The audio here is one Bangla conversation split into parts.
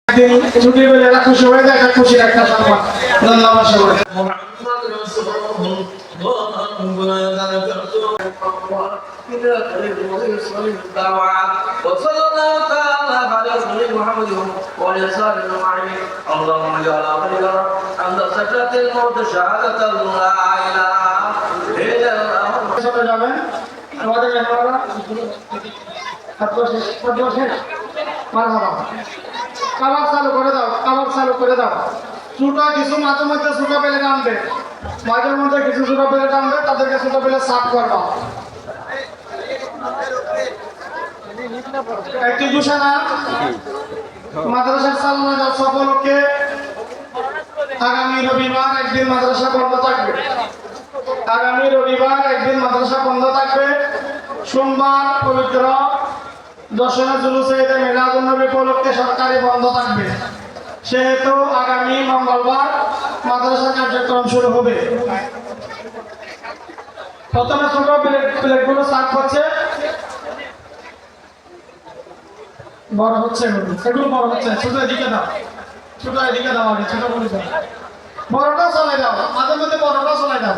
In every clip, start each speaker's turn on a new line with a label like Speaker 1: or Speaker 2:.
Speaker 1: একদিন ছুটি পেলে এরা খুশি হয়ে যায়, এটা খুশির একটা সংবাদ। ধন্যবাদ সবাই। وصلى الله تعالى على رسول محمد وعلى اله اجمعين. اللهم اجعل اخرنا عند سكرة الموت شهادة لا اله الا الله. সবাই যাবেন আমাদের মেহমানরা মারহাবা। কাবার চালু করে দাও, কাবার চালু করে দাও। ছোটা কিছু মাঝে মধ্যে ছোটা পেলে টানবে, মাঝে মধ্যে কিছু ছোটা পেলে টানবে, তাদেরকে ছোটা পেলে সাফ করবা। একটি ঘোষণা, মাদ্রাসার চালনা উপলক্ষে আগামী রবিবার একদিন মাদ্রাসা বন্ধ থাকবে। আগামী রবিবার একদিন মাদ্রাসা বন্ধ থাকবে। সোমবার পবিত্র দশমী জুলুসে ঈদে মিলাদুন নবী উপলক্ষে সরকারি বন্ধ থাকবে। সেহেতু আগামী মঙ্গলবার মাদ্রাসা কার্যক্রম শুরু হবে। প্রথমে ছোট প্লেটগুলো সার্ভ হচ্ছে, বড় হচ্ছে, এগুলো বড় হচ্ছে। ছোট এদিকে দাও, ছোট এদিকে দাও, আগে ছোট করে দাও, বড়টা চলে দাও, মাঝে মধ্যে বড়টা চলে দাও।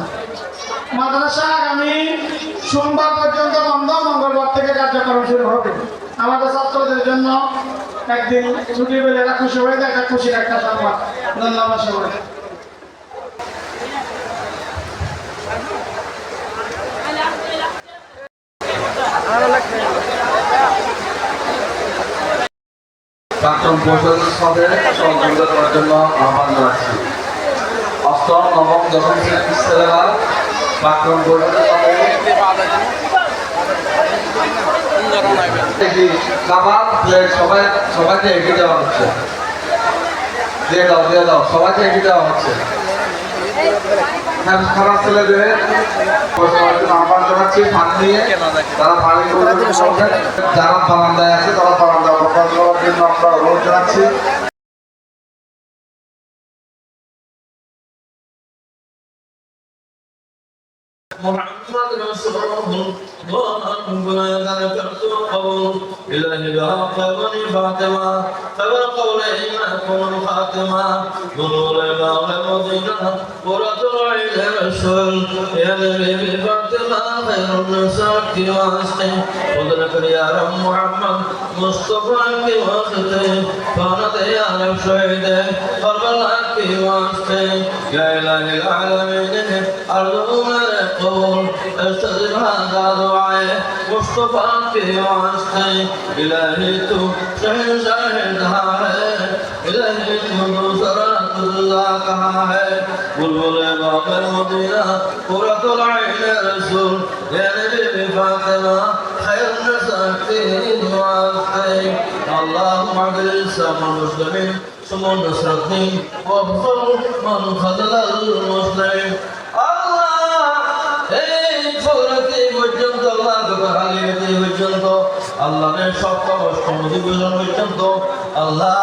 Speaker 1: মাদ্রাসা আগামী সোমবার পর্যন্ত বন্ধ, মঙ্গলবার থেকে কার্যক্রম শুরু হবে। আমাদের ছাত্রদের জন্য একদিন ছুটি পেলে এরা খুশি হয়ে যায়, এটা খুশির একটা সংবাদ। ধন্যবাদ সবাই।
Speaker 2: প্রাক্তন পরিষদের সাথে সহযোগিতা করার জন্য আহ্বান জানাচ্ছি। অষ্টম, নবম, দশম শ্রেণীর ছেলেরা প্রাক্তন পরিষদের সাথে খাবার প্লেট সবাইকে এগিয়ে দেওয়া হচ্ছে। দিয়ে দাও, সবাইকে এগিয়ে দেওয়া হচ্ছে। খারাপ ছেলেদের আহ্বান জানাচ্ছি পানি নিয়ে, তারা পানি যারা বারান্দায় আছে তারা বারান্দা অবস্থান করার জন্য আমরা অনুরোধ জানাচ্ছি।
Speaker 3: محمد رسول الله ربنا ذكرت قول إلهي بأقبني فاطمة فبالقول إما يكون خاتمة بنور المولى المدينة قرة العين الرسول يا نبي فاطمة خير النساء واسقي وذلك يا رب محمد مصطفى واسقي فانت يا رب شهيدي قلب الحق واسقي يا إله العالمين أرجو من القبول استجب هذا دعائي مصطفى واسقي إلهي تو شهد है إلهي تو दूसरा तुझा कहाँ है बुलबुल बाबर मदीना قرة العين رسول يا نبي فاطمة خير نساء واسقي اللهم اعز الإسلام والمسلمين ثم نصر الدين وابصر من خذل المسلمين আল্লাহ সপ্তাহ অষ্টমী পূজন পর্যন্ত আল্লাহ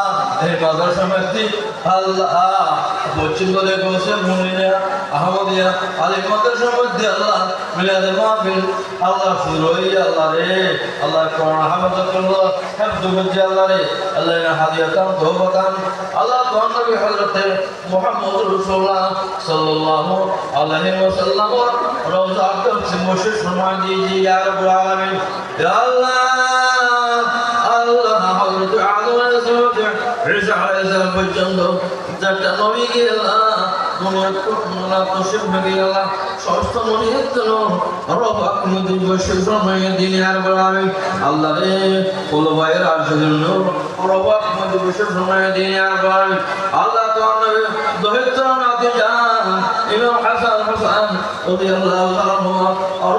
Speaker 3: এই মাদ্রাসা মসজিদ আল্লাহ পশ্চিম বলে বসে মুনিরা আহমদিয়া আলিম মাদ্রাসা মধ্যে আল্লাহ মিলাদ মাহফিল আল্লাহ শুরু হয়ে আল্লাহ রে আল্লাহ কোরআন হাফেজাতুল্লাহ হিফজ করছে আল্লাহ রে আল্লাহ হাদিয়াতান তওবাতান আল্লাহ তোমার নবী হযরত মুহাম্মদ রাসূলুল্লাহ সাল্লাল্লাহু আলাইহি ওয়াসাল্লাম রওজা আকবার से मुशीर फरमा दीजिए या रब्बुल आलमीन या अल्लाह अल्लाह हजरत आदम ঈসা আলাইহিস সালাম পর্যন্ত যারা নবী গেলা দুনিয়ার কোনা তশরিফ গেলা সমস্ত নবীর জন্য রব আকমুদ্দিন বশির ফরমাইয়া দিন আর বলাবে আল্লাহ রে কুলবায়ের আরশের জন্য রব আকমুদ্দিন বশির ফরমাইয়া দিন আর বলাবে আল্লাহ তোমার নবী দহিত নাতি জান ইমাম হাসান হাসান রাদিয়াল্লাহু তাআলা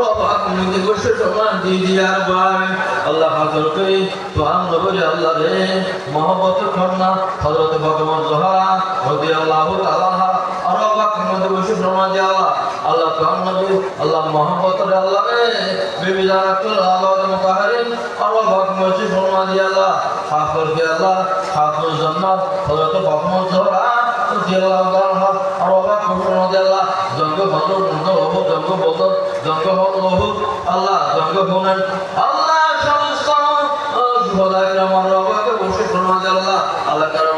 Speaker 3: রব আকমুদ্দিন বশির ফরমাইয়া দিন আর বলাবে আল্লাহ হাজর করে তো আমরা বলি আল্লাহ রে মহব্বতের কন্যা হযরত ফাতেমা জোহরা রাদিয়াল্লাহু তাআলা রব আকমুদ্দিন বশির ফরমাইয়া আল্লাহ তোমার নবী আল্লাহ মহব্বতের আল্লাহ রে বিবি জারাতুল আলাদ মুতাহহারিন রব আকমুদ্দিন ফরমাইয়া আল্লাহ হাফর কে আল্লাহ খাতুন জান্নাত হযরত ফাতেমা জোহরা রাদিয়াল্লাহু তাআলা রব আকমুদ্দিন ফরমাইয়া জঙ্গ বদর জঙ্গ বদর আল্লাহ জঙ্গ হুনান আল্লাহ সমস্ত খোদায়ে আমার রবকে বসে ফরমাইয়া আল্লাহ কারণ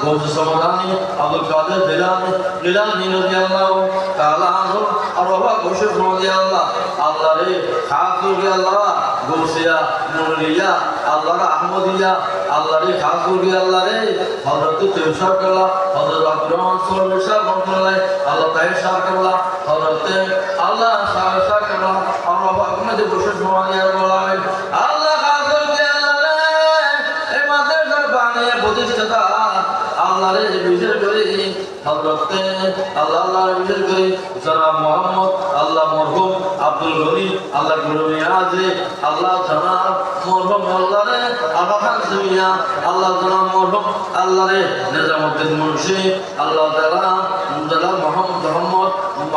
Speaker 3: গৌস সমাদানি আব্দুল কাদের জিলানী জিলানী রাদিয়াল্লাহু তাআলা আনহু আরওয়া গৌস রাদিয়াল্লাহ আল্লাহ রে খাস রাদিয়াল্লাহ গৌসিয়া নুরিয়া আল্লাহ আহমদিয়া আল্লাহ রে খাস রাদিয়াল্লাহ রে হযরত তৈয়ব কাল্লা হযরত আব্দুর রহমান সুলাইমান সাহেব রহমাতুল্লাহ আল্লাহ তাহের সাহেব কাল্লা হযরত আল্লাহ সাহেব কাল্লা আরওয়া আহমদ গৌস রাদিয়াল্লাহ আল্লাহ খাস রাদিয়াল্লাহ রে এই মাদ্রাসার বানিয়ে প্রতিষ্ঠাতা আল্লাহ রে বিশেষ করে হযরত আল্লাহ বিশেষ করে জনাব মোহাম্মদ আল্লাহ মরহুম আব্দুল গনি আল্লাহ গুরুমি আজে আল্লাহ জনাব মরহুম আল্লাহ রে আল্লাহ খান সিমিয়া আল্লাহ জনাব মরহুম আল্লাহ রে নিজামউদ্দিন মুন্সি আল্লাহ তাআলা জনাব মোহাম্মদ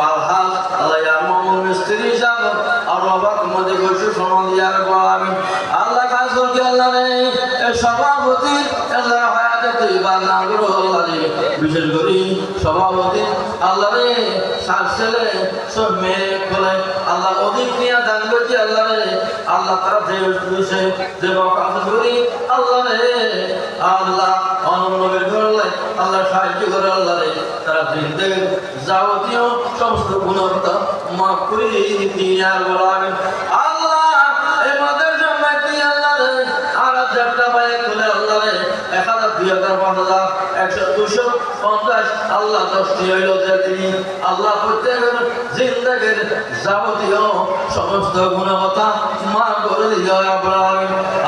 Speaker 3: আলহাজ আল্লাহ ইয়া মামুন মিস্ত্রি সাহেব আর বাবা মধ্যে বসে সমান ইয়ার গোলামি আল্লাহ খাস করে আল্লাহ রে সভাপতি আল্লাহ হায়াতে তৈবা নাগর আল্লাহ রে বিশেষ করে সভাপতি আল্লাহ রে সাত ছেলে সব মেয়ে খোলে আল্লাহ অধিক নিয়ে দান করছে আল্লাহ রে আল্লাহ তারা যে বিষয়ে যে কাজ করি আল্লাহ রে আল্লাহ অনন্যের করলে আল্লাহ সাহায্য করে আল্লাহ রে তারা জিন্দেগির যাবতীয় সমস্ত গুণবত্তা মাফ করে দিয়ে আর বলাবে আল্লাহ এই মদের জন্য আল্লাহ রে আর একটা পায়ে খুলে আল্লাহ রে 1000 2000 5000 100 250 আল্লাহ 10টি হইল যে তিনি আল্লাহ প্রত্যেকের জিন্দেগির যাবতীয় সমস্ত গুণবত্তা মাফ করে দিয়ে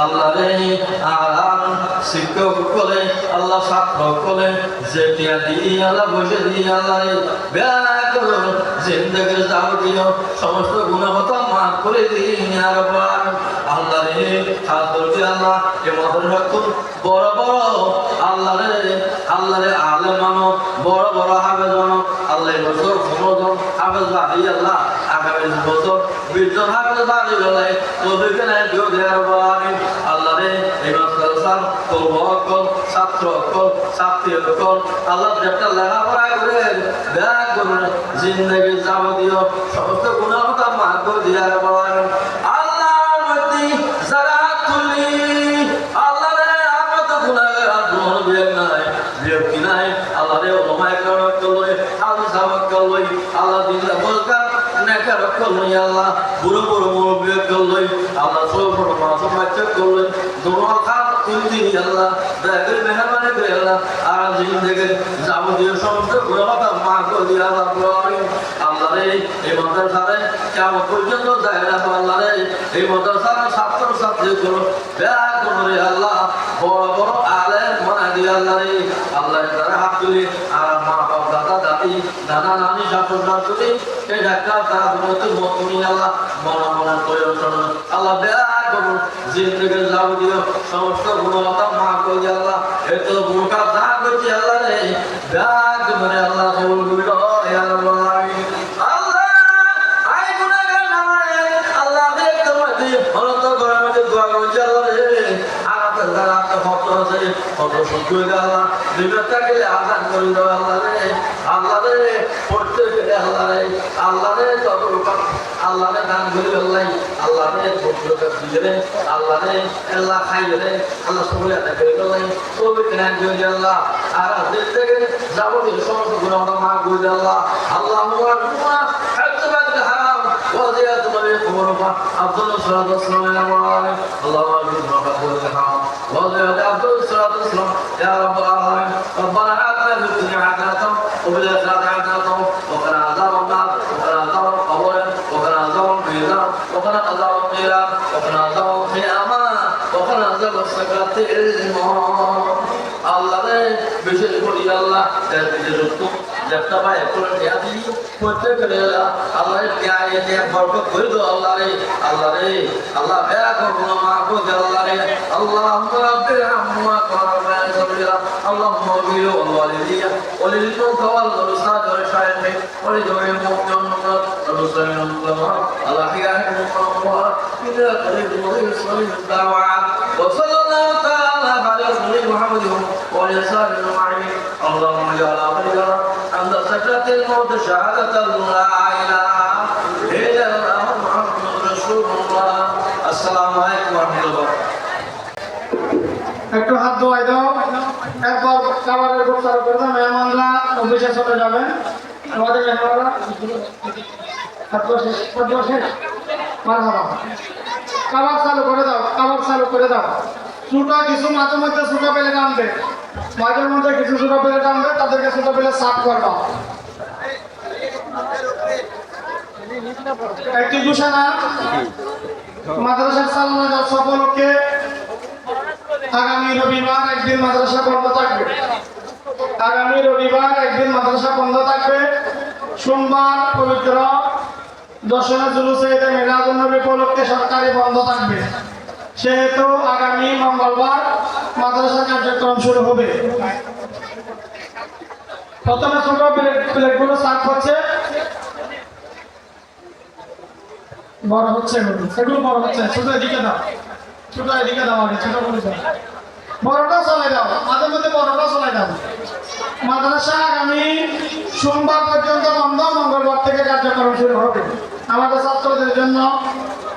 Speaker 3: আল্লাহ রে আর শিক্ষক বলে আল্লাহ ছাত্র বলে যে টিয়া দিয়ে আল্লাহ বসে দিয়ে আল্লাহ রে ব্যাগ জিন্দেগির যাবতীয় সমস্ত গুণবত্তা মাফ করে দিয়ে আর আল্লাহ রে খাস করে আল্লাহ এ মাদ্রাসা বড় বড় আল্লাহ রে আলেম মানো বড় বড় হাফেজ মানো আল্লাহ বছর 15 জন হাফেজ বাড়ি আল্লাহ আগামী বছর 20 জন হাফেজ বাড়ি গেলে ওদেরকে নাই দিও দেয়ার বাড়ি আল্লাহ রে এই মাদ্রাসার তওয়াক্কুল ছাত্র কল ছাত্রী কল আল্লাহ যেটা লেখাপড়া করে ব্যাগ করে জিন্দেগির যাবতীয় সমস্ত গুণাবতা মাফ করে দেয়ার বাড়ি আল্লাহ মতি যারা তুলি আল্লাহ রে আমরা তো গুনাহগার আর কোনো বিয়ে নাই বিরক্তি নাই আল্লাহ রে ওলামায়ে কেরাম কলই হাফেজ সাহেব কলই আল্লাহ দিনটা বলকা নেকার কলই আল্লাহ বুড়ো বুড়ো মুরব্বি কলই আল্লাহ ছোট ছোট মাসুম বাচ্চা কলই দোয়া খাত কুলতি আল্লাহ দয়াকরে মেহরবানি করে আল্লাহ আর জিন্দেগির যাবতীয় সমস্ত গুণাবতা মাফ করে দিয়ে আল্লাহ আল্লাহ রে এই মাদ্রাসারে কিয়ামত পর্যন্ত যায় না আল্লাহ রে এই মাদ্রাসার ছাত্র ছাত্রী গুলো ব্যাগ করে আল্লাহ বড় বড় আলেম বানাই দিয়ে আল্লাহ রে আল্লাহ তারা হাত তুলে আর মা বাবা দাদা দাদি নানা নানি শাশুড় শাশুড়ি এই ডাক্তার তারা মতো মতনি আল্লাহ মনে মনে প্রয়োজন আল্লাহ ব্যাগ করুন জিন্দেগির যাবতীয় সমস্ত গুণবত্তা মাফ করে দিয়ে আল্লাহ এত গুণটা যা করছি আল্লাহ রে ব্যাগ করে আল্লাহ কবুল করিল ইয়া রাব্বাল আলামিন আল্লাহ আই গুনাহগার নামায়ে আল্লাহ দে তোমাকে অনন্ত করে আমাকে দোয়া করছি আল্লাহ রে আরাতে যারা হত আছে হত সহ্য করে আল্লাহ বিবেকটাকে আযান করে দাও আল্লাহ রে প্রত্যেককে আল্লাহ রে তবরুক আল্লাহ রে দান করে আল্লাহ রে প্রত্যেককে দিলে আল্লাহ রে আল্লাহ খাইলে আল্লাহ সবরে আদা করে আল্লাহ সবকে দান করে আল্লাহ আর দিল থেকে যাবতীয় সমস্ত গুনাহ মাফ করে আল্লাহ আল্লাহুম্মা হাত্তাবাদ হারাম وزيادة من قبورها أفضل الصلاة والسلام على محمد اللهم اجعل ربك الحرام وزيادة أفضل الصلاة والسلام يا رب العالمين ربنا آتنا في الدنيا حسنة وفي الآخرة حسنة وقنا عذاب النار وقنا عذاب القبر وقنا عذاب الميزان وقنا عذاب القيامة وقنا عذاب القيامة وقنا عذاب السكرات الموت আল্লাহ রে বিশেষ করে আল্লাহ এর যত যেটা ভাই এখন দেয়াদি প্রত্যেকের আল্লাহ কে বরকত করে দাও আল্লাহ রে আল্লাহ বেয়া করুন মাফ করে আল্লাহ রে আল্লাহুম্মা রাব্বির হামমা কারমা সাবিরা আল্লাহুম্মা বিল ওয়ালিদিয়া ওয়ালিল মুতাওয়াল উস্তাদ ওয়া শাইখ ওয়া জমিল মুমিনিন ওয়া মুসলিমিন আল্লাহ হিদায়াত মুহাম্মদ ইলা করিম মুসলিম দাওয়াত ওয়া সাল্লাল্লাহু তাআলা আলা محمد وعلى آله المعين اللهم اجعل آخرنا عند سكرة الموت شهادة لا إله إلا الله محمد رسول الله السلام عليكم ورحمة الله
Speaker 1: একটু হাত ধোয়াই দাও একবার খাবারের অফিসে চলে যাবেন। আমাদের মেহমানরা মারহাবা। খাবার চালু করে দাও, খাবার চালু করে দাও। ছোটা কিছু মাঝে মধ্যে ছোটো পেলে টানবে, মাঝে মধ্যে কিছু ছোটো পেলে টানবে, তাদেরকে ছোটো পেলে সাফ করবা। একটি ঘোষণা, মাদ্রাসার চালানো ব্যবসা উপলক্ষে আগামী রবিবার একদিন মাদ্রাসা বন্ধ থাকবে। আগামী রবিবার একদিন মাদ্রাসা বন্ধ থাকবে। সোমবার পবিত্র দশমী জুলুসে ঈদে মিলাদুন নবী উপলক্ষে সরকারি বন্ধ থাকবে। সেহেতু আগামী মঙ্গলবার মাদ্রাসা কার্যক্রম শুরু হবে। প্রথমে ছোট প্লেটগুলো সাফ হচ্ছে, বড় হচ্ছে, সেগুলো বড় হচ্ছে। ছোট এদিকে দাও, ছোট এদিকে দাও, আগে ছোট করে দাও। বড়টা চলে দাও, মাঝে মধ্যে বড়টা চলে দাও। মাদ্রাসা আগামী সোমবার পর্যন্ত বন্ধ, মঙ্গলবার থেকে কার্যক্রম শুরু হবে। আমাদের ছাত্রদের জন্য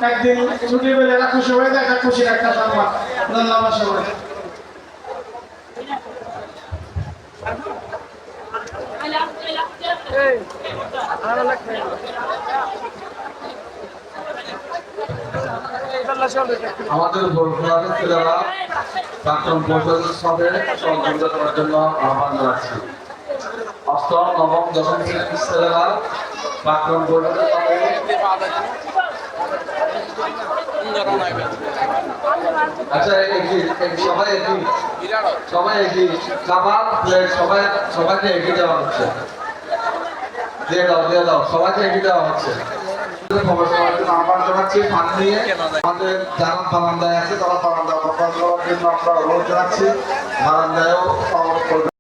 Speaker 1: একদিন ছুটি পেলে এরা খুশি হয়ে যায়, একটা খুশির একটা সংবাদ। ধন্যবাদ সবাই।
Speaker 2: আমাদের বড়ুয়াদের ছেলেরা প্রাক্তন পরিষদের সাথে সহযোগিতা করার জন্য আহ্বান জানাচ্ছি। অষ্টম, নবম, দশম শ্রেণীর ছেলেরা প্রাক্তন পরিষদের সাথে আচ্ছা সবাই একই খাবার প্লেট সবাইকে একই দেওয়া হচ্ছে। দিয়ে দাও সবাইকে একই দেওয়া হচ্ছে। আহ্বান জানাচ্ছি পানি নিয়ে আমাদের যারা বারান্দায় আছে তারা বারান্দা করার জন্য আমরা অনুরোধ জানাচ্ছি। বারান্দায়ও